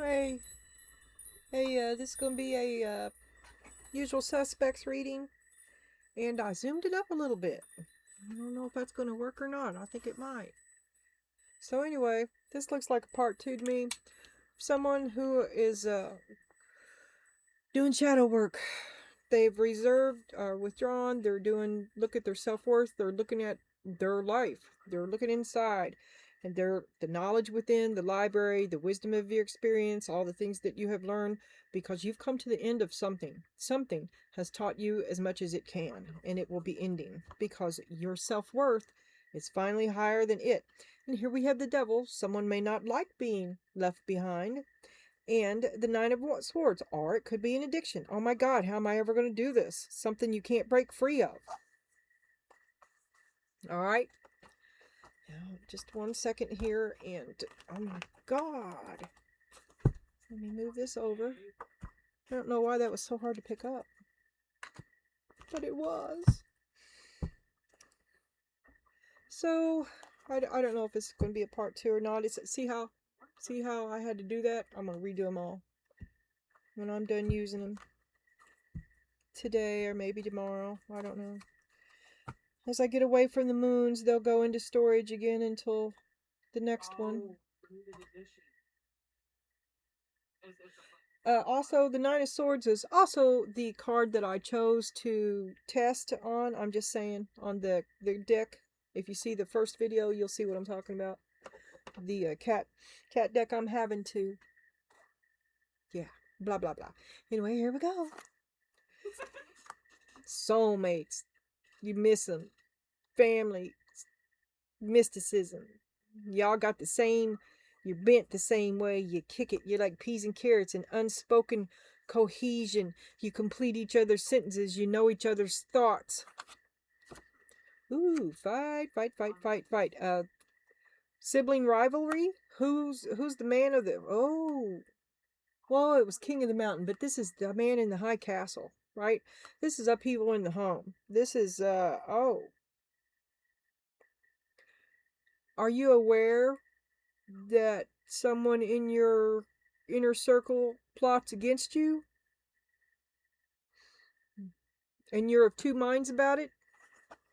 Hey, this is gonna be a usual suspects reading, and I zoomed it up a little bit. I don't know if that's gonna work or not. I think it might. So anyway, this looks like a part 2 to me. Someone who is doing shadow work. They've reserved or withdrawn. They're doing look at their self-worth. They're looking at their life. They're looking inside. And they're the knowledge within, the library, the wisdom of your experience, all the things that you have learned because you've come to the end of something. Something has taught you as much as it can, and it will be ending because your self-worth is finally higher than it. And here we have the devil. Someone may not like being left behind, and the Nine of Swords, or it could be an addiction. Oh my God, how am I ever going to do this? Something you can't break free of. All right. Now, just 1 second here, and oh my God. Let me move this over. I don't know why that was so hard to pick up, but it was. So, I don't know if it's going to be a part 2 or not. See how I had to do that? I'm going to redo them all when I'm done using them today or maybe tomorrow. I don't know. As I get away from the moons, they'll go into storage again until the next one. Also, the Nine of Swords is also the card that I chose to test on. I'm just saying, on the deck. If you see the first video, you'll see what I'm talking about. The cat deck I'm having to. Yeah, blah, blah, blah. Anyway, here we go. Soulmates. You miss them. Family. Mysticism. Y'all got the same, you're bent the same way, you kick it, you're like peas and carrots, and unspoken cohesion. You complete each other's sentences, you know each other's thoughts. Ooh, fight. Sibling rivalry? Who's the man of the, oh, well, it was king of the mountain, but this is the man in the high castle, right? This is upheaval in the home. This is, oh. Are you aware that someone in your inner circle plots against you and you're of two minds about it?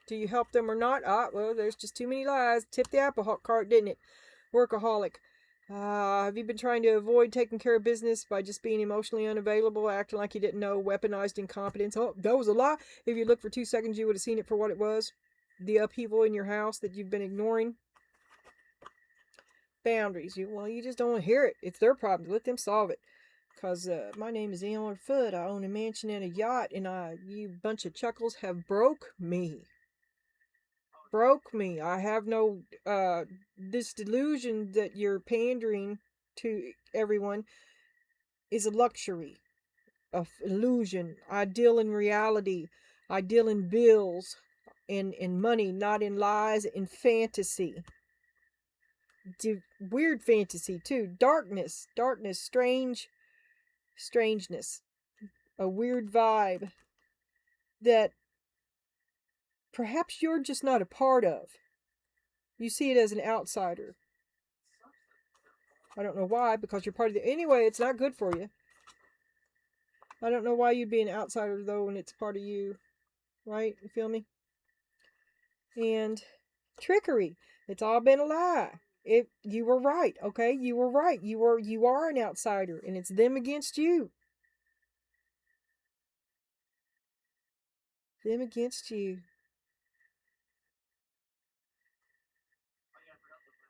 Do you help them or not? Well, there's just too many lies. Tipped the apple cart, didn't it? Workaholic. Have you been trying to avoid taking care of business by just being emotionally unavailable, acting like you didn't know, weaponized incompetence? Oh, that was a lie. If you looked for 2 seconds, you would have seen it for what it was. The upheaval in your house that you've been ignoring. Boundaries. You just don't want to hear it. It's their problem. Let them solve it. Because my name is Elmer Foot. I own a mansion and a yacht, and you bunch of chuckles have broke me. Broke me. I have no, this delusion that you're pandering to everyone is a luxury, a illusion. I deal in reality. I deal in bills and money, not in lies and fantasy. Weird fantasy too. Darkness, strangeness, a weird vibe that perhaps you're just not a part of. You see it as an outsider. I don't know why, because you're part of the... Anyway, it's not good for you. I don't know why you'd be an outsider, though, when it's part of you. Right? You feel me? And trickery. It's all been a lie. You were right, okay? You were right. You are an outsider, and it's them against you. Them against you.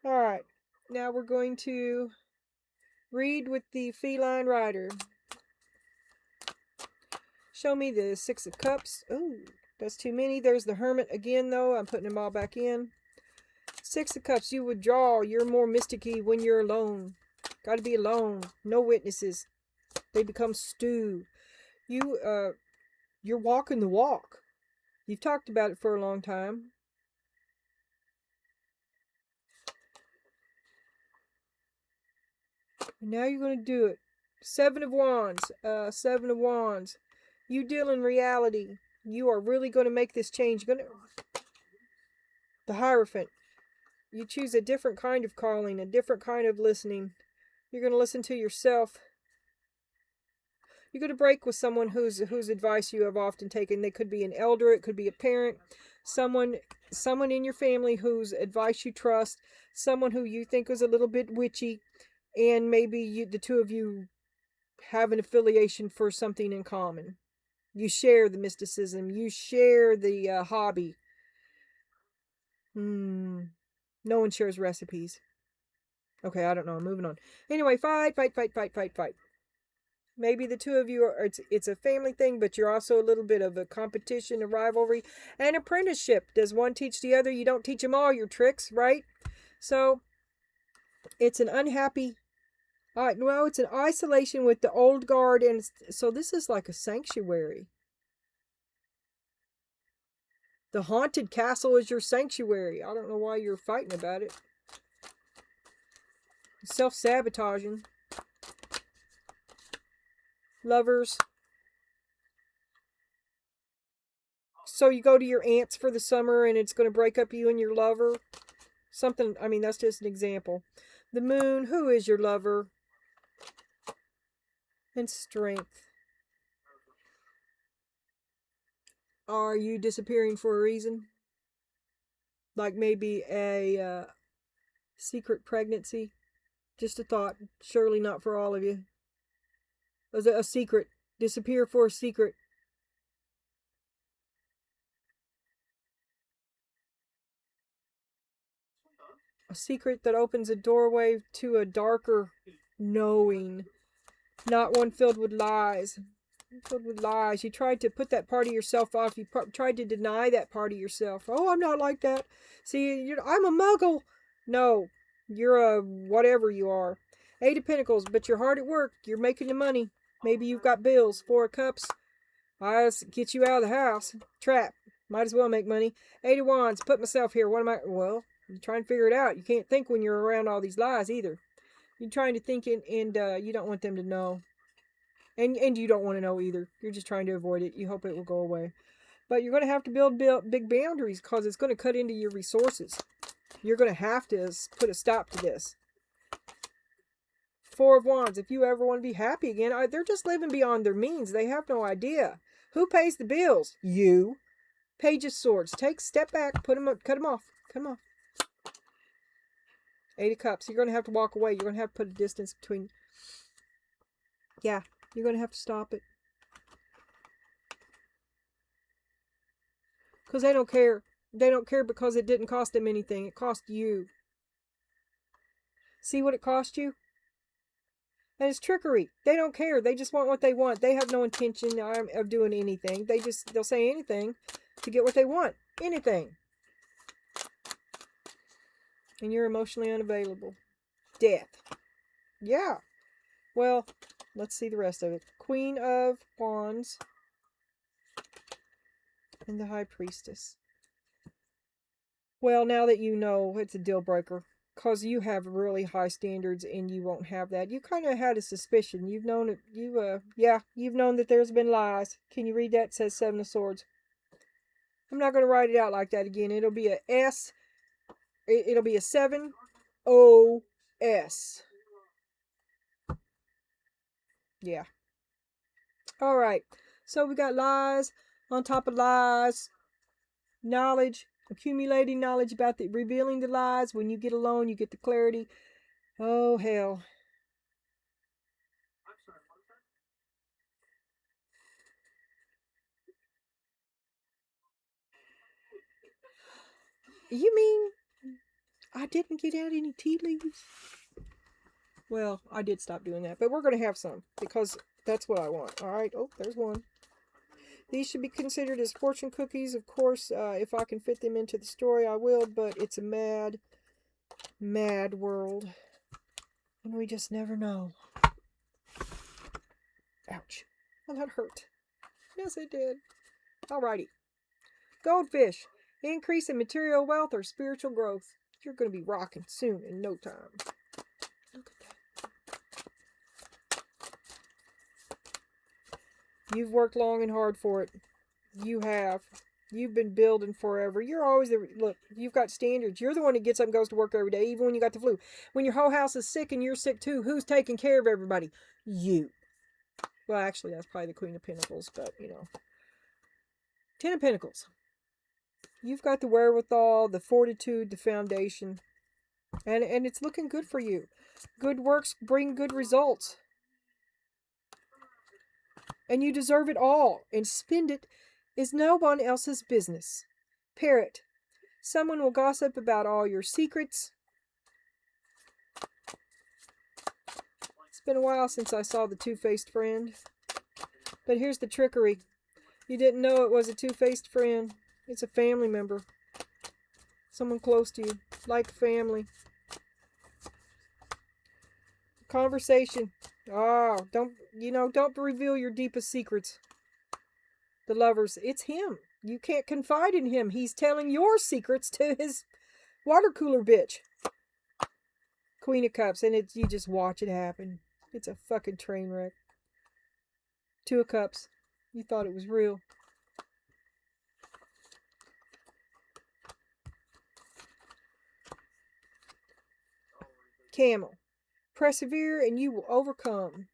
Alright. Now we're going to read with the feline rider. Show me the Six of Cups. Ooh, that's too many. There's the Hermit again, though. I'm putting them all back in. Six of Cups, you withdraw. You're more mysticky when you're alone. Got to be alone. No witnesses. They become stew. You're walking the walk. You've talked about it for a long time. And now you're going to do it. Seven of Wands. You deal in reality. You are really going to make this change. The Hierophant. You choose a different kind of calling, a different kind of listening. You're going to listen to yourself. You're going to break with someone whose advice you have often taken. They could be an elder, it could be a parent, someone in your family whose advice you trust, someone who you think is a little bit witchy, and maybe the two of you have an affiliation for something in common. You share the mysticism, you share the hobby. No one shares recipes. Okay, I don't know. I'm moving on. Anyway, fight. Maybe the two of you are, it's a family thing, but you're also a little bit of a competition, a rivalry, and apprenticeship. Does one teach the other? You don't teach them all your tricks, right? So it's an unhappy, well, it's an isolation with the old guard, and so this is like a sanctuary. The haunted castle is your sanctuary. I don't know why you're fighting about it. Self-sabotaging. Lovers. So you go to your aunt's for the summer and it's going to break up you and your lover. Something, I mean, that's just an example. The moon, who is your lover? And strength. Are you disappearing for a reason? Like maybe a secret pregnancy? Just a thought. Surely not for all of you. A secret. Disappear for a secret. A secret that opens a doorway to a darker knowing. Not one filled with lies. Filled with lies. You tried to put that part of yourself off. You tried to deny that part of yourself. Oh, I'm not like that. See, I'm a muggle. No, you're a whatever you are. 8 of Pentacles, but you're hard at work. You're making the money. Maybe you've got bills. 4 of Cups. I get you out of the house. Trap. Might as well make money. 8 of Wands. Put myself here. What am I? Well, you try and figure it out. You can't think when you're around all these lies either. You're trying to think and you don't want them to know. And you don't want to know either. You're just trying to avoid it. You hope it will go away. But you're going to have to build big boundaries because it's going to cut into your resources. You're going to have to put a stop to this. 4 of Wands. If you ever want to be happy again, they're just living beyond their means. They have no idea. Who pays the bills? You. Page of Swords. Step back. Cut them off. Cut them off. 8 of Cups. You're going to have to walk away. You're going to have to put a distance between. Yeah. You're going to have to stop it. Because they don't care. They don't care because it didn't cost them anything. It cost you. See what it cost you? And it's trickery. They don't care. They just want what they want. They have no intention of doing anything. They'll say anything to get what they want. Anything. And you're emotionally unavailable. Death. Yeah. Well, let's see the rest of it. Queen of Wands. And the High Priestess. Well, now that you know, it's a deal breaker. Because you have really high standards and you won't have that. You kind of had a suspicion. You've known it. You've known that there's been lies. Can you read that? It says 7 of Swords. I'm not going to write it out like that again. It'll be a S. It'll be a 7 O S. Yeah. All right. So we got lies on top of lies. Knowledge. Accumulating knowledge about revealing the lies. When you get alone, you get the clarity. Oh, hell. You mean I didn't get out any tea leaves? Well, I did stop doing that. But we're going to have some because that's what I want. All right. Oh, there's one. These should be considered as fortune cookies. Of course, if I can fit them into the story, I will. But it's a mad, mad world. And we just never know. Ouch. Well, that hurt. Yes, it did. Alrighty. Goldfish. Increase in material wealth or spiritual growth. You're going to be rocking soon in no time. Look at that. You've worked long and hard for it. You have. You've been building forever. You're always the look. You've got standards. You're the one that gets up and goes to work every day, even when you got the flu. When your whole house is sick and you're sick too, who's taking care of everybody? You. Well, actually, that's probably the Queen of Pentacles, but you know, Ten of Pentacles. You've got the wherewithal, the fortitude, the foundation, and it's looking good for you. Good works bring good results, and you deserve it all. And spend it is no one else's business. Parrot. Someone will gossip about all your secrets. It's been a while since I saw the two-faced friend. But here's the trickery. You didn't know it was a two-faced friend. It's a family member. Someone close to you. Like family. Conversation. Oh, don't reveal your deepest secrets. The lovers. It's him. You can't confide in him. He's telling your secrets to his water cooler bitch. Queen of Cups. And you just watch it happen. It's a fucking train wreck. Two of Cups. You thought it was real. Camel. Persevere and you will overcome.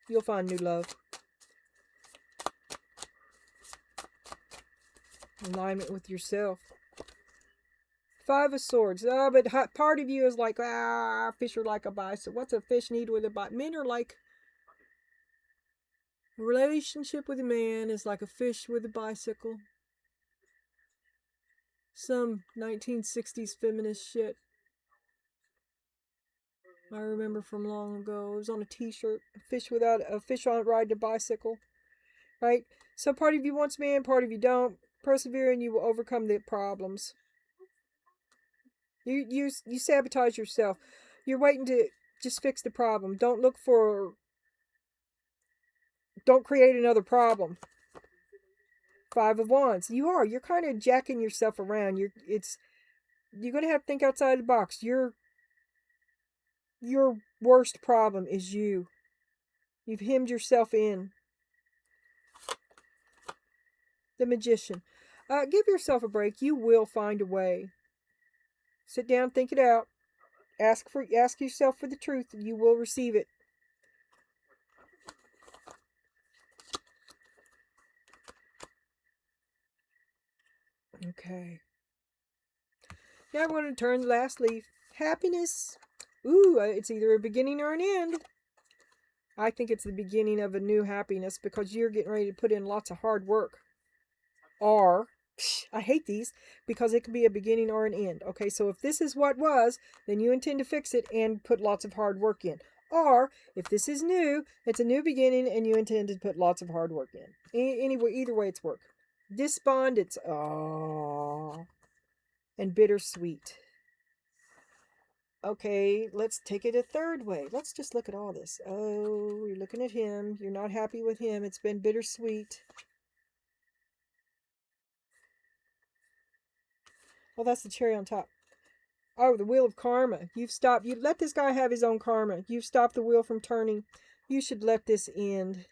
You'll find new love. Alignment with yourself. Five of Swords. But part of you is like, fish are like a bicycle. What's a fish need with a bicycle? Men are like, a relationship with a man is like a fish with a bicycle. Some 1960s feminist shit. I remember from long ago. It was on a t-shirt. A fish on riding a bicycle. Right? So part of you wants man, part of you don't. Persevere and you will overcome the problems. You sabotage yourself. You're waiting to just fix the problem. Don't create another problem. Five of Wands. You're kind of jacking yourself around. You're going to have to think outside the box. Your worst problem is you. You've hemmed yourself in. The Magician. Give yourself a break. You will find a way. Sit down, think it out. Ask yourself for the truth, and you will receive it. Okay. Now I'm going to turn the last leaf. Happiness. Ooh, it's either a beginning or an end. I think it's the beginning of a new happiness because you're getting ready to put in lots of hard work. Or, I hate these because it could be a beginning or an end. Okay, so if this is what was, then you intend to fix it and put lots of hard work in. Or, if this is new, it's a new beginning and you intend to put lots of hard work in. Anyway, either way, it's work. Despondence. And bittersweet. Okay, let's take it a third way. Let's just look at all this. Oh, you're looking at him. You're not happy with him. It's been bittersweet. Well, that's the cherry on top. Oh, the wheel of karma. You let this guy have his own karma. You've stopped the wheel from turning. You should let this end.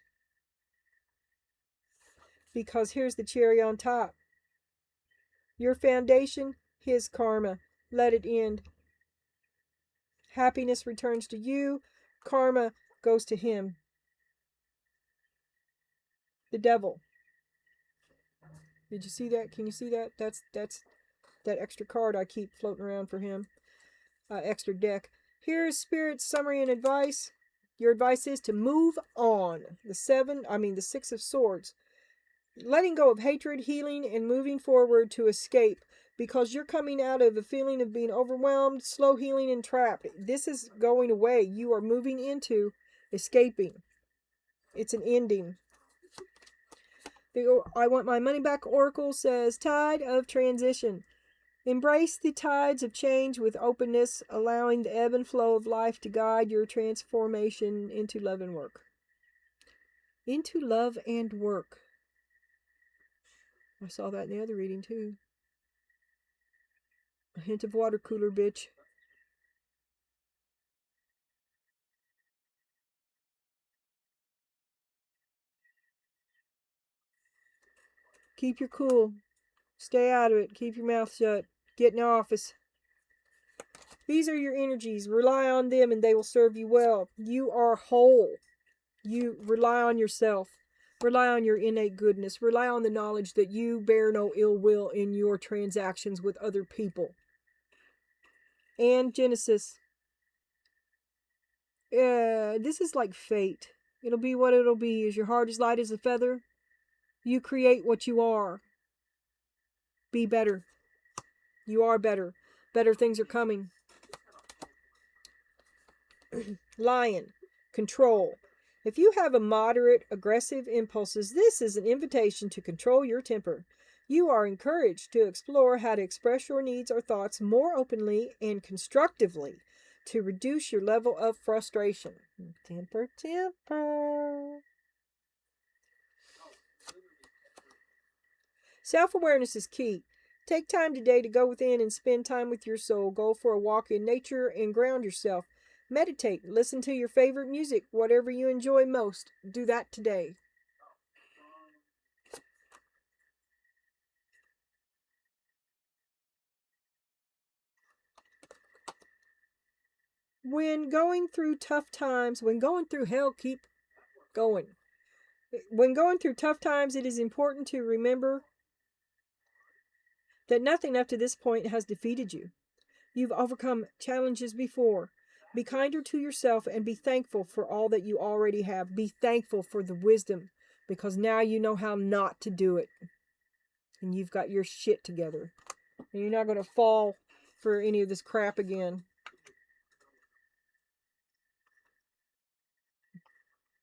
Because here's the cherry on top. Your foundation, his karma. Let it end. Happiness returns to you. Karma goes to him. The devil. Did you see that? Can you see that? That's that extra card I keep floating around for him. Extra deck. Here's Spirit's summary and advice. Your advice is to move on. The Six of Swords. Letting go of hatred, healing, and moving forward to escape. Because you're coming out of a feeling of being overwhelmed, slow healing, and trapped. This is going away. You are moving into escaping. It's an ending. The I Want My Money Back Oracle says, tide of transition. Embrace the tides of change with openness, allowing the ebb and flow of life to guide your transformation into love and work. Into love and work. I saw that in the other reading too. A hint of water cooler, bitch. Keep your cool. Stay out of it. Keep your mouth shut. Get in the office. These are your energies. Rely on them and they will serve you well. You are whole. You rely on yourself. Rely on your innate goodness. Rely on the knowledge that you bear no ill will in your transactions with other people. And Genesis. This is like fate. It'll be what it'll be. Is your heart as light as a feather? You create what you are. Be better. You are better. Better things are coming. Lion. Control. If you have a moderate, aggressive impulses, this is an invitation to control your temper. You are encouraged to explore how to express your needs or thoughts more openly and constructively to reduce your level of frustration. Temper, temper. Self-awareness is key. Take time today to go within and spend time with your soul. Go for a walk in nature and ground yourself. Meditate. Listen to your favorite music, whatever you enjoy most. Do that today. When going through tough times, when going through hell, keep going. When going through tough times, it is important to remember that nothing up to this point has defeated you. You've overcome challenges before. Be kinder to yourself and be thankful for all that you already have. Be thankful for the wisdom because now you know how not to do it. And you've got your shit together. And you're not going to fall for any of this crap again.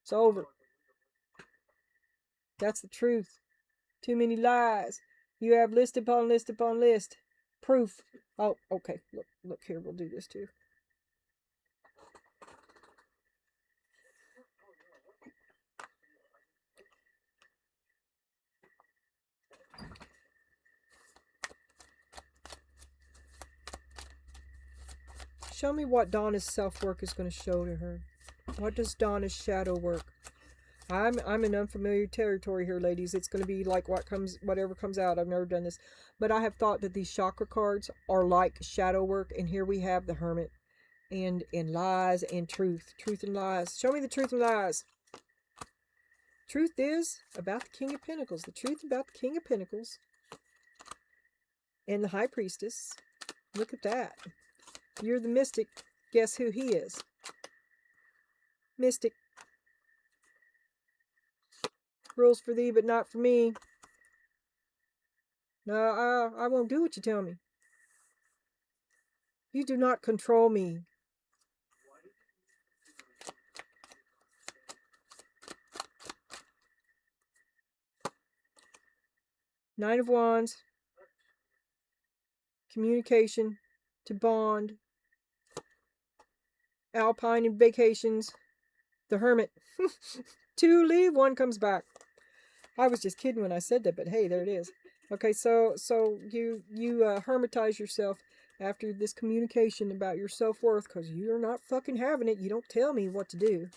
It's over. That's the truth. Too many lies. You have list upon list upon list. Proof. Oh, okay. Look here. We'll do this too. Show me what Donna's self-work is going to show to her. What does Donna's shadow work? I'm in unfamiliar territory here, ladies. It's going to be like whatever comes out. I've never done this. But I have thought that these chakra cards are like shadow work. And here we have the Hermit. And lies and truth. Truth and lies. Show me the truth and lies. Truth is about the King of Pentacles. The truth about the King of Pentacles. And the High Priestess. Look at that. You're the mystic. Guess who he is? Mystic. Rules for thee, but not for me. No, I won't do what you tell me. You do not control me. Nine of Wands. Communication. To bond. Alpine and vacations. The Hermit. 2 leave, 1 comes back. I was just kidding when I said that, but hey, there it is. Okay, so you hermitize yourself after this communication about your self-worth because you're not fucking having it. You don't tell me what to do.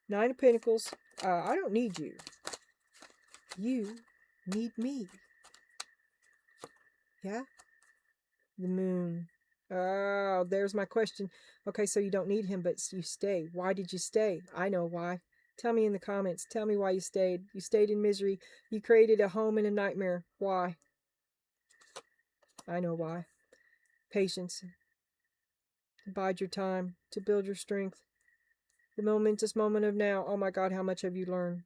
9 of Pentacles. I don't need you. You need me. Yeah? The Moon. Oh, there's my question. Okay, so you don't need him, but you stay. Why did you stay? I know why. Tell me in the comments. Tell me why you stayed. You stayed in misery. You created a home in a nightmare. Why? I know why. Patience. To bide your time. To build your strength. The momentous moment of now. Oh my God, how much have you learned?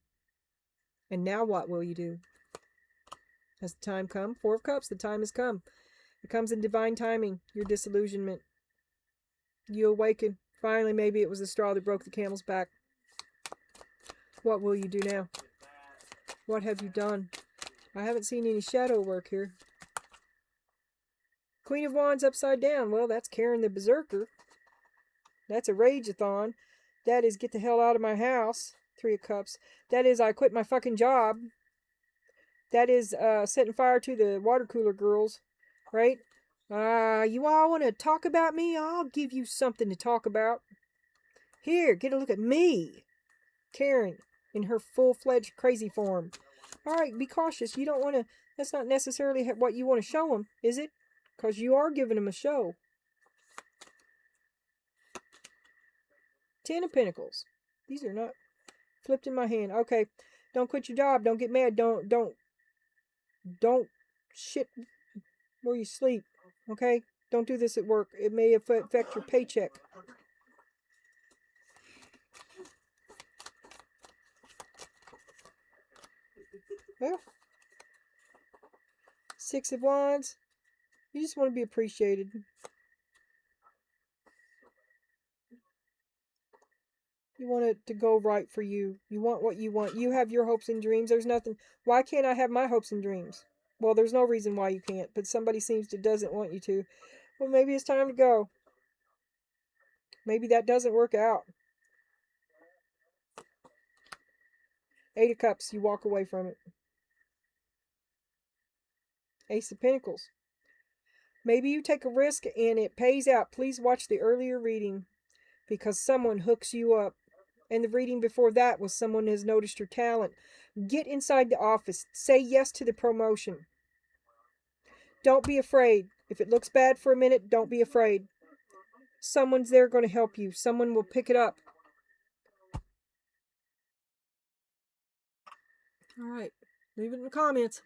And now what will you do? Has the time come? 4 of Cups. The time has come. It comes in divine timing. Your disillusionment. You awaken. Finally, maybe it was the straw that broke the camel's back. What will you do now? What have you done? I haven't seen any shadow work here. Queen of Wands upside down. Well, that's Karen the Berserker. That's a rage-a-thon. That is get the hell out of my house. 3 of Cups. That is I quit my fucking job. That is setting fire to the water cooler girls. Right? You all want to talk about me? I'll give you something to talk about. Here, get a look at me. Karen in her full-fledged crazy form. All right, be cautious. You don't want to, that's not necessarily what you want to show them, is it? Because you are giving them a show. 10 of Pentacles. These are not flipped in my hand. Okay, don't quit your job. Don't get mad. Don't shit where you sleep. Okay, don't do this at work. It may affect your paycheck. Well, 6 of Wands. You just want to be appreciated. You want it to go right for you. You want what you want. You have your hopes and dreams. There's nothing. Why can't I have my hopes and dreams? Well, there's no reason why you can't, but somebody seems to doesn't want you to. Well, maybe it's time to go. Maybe that doesn't work out. 8 of Cups. You walk away from it. Ace of Pentacles. Maybe you take a risk and it pays out. Please watch the earlier reading because someone hooks you up. And the reading before that was someone has noticed your talent. Get inside the office. Say yes to the promotion. Don't be afraid. If it looks bad for a minute, don't be afraid. Someone's there going to help you. Someone will pick it up. All right. Leave it in the comments.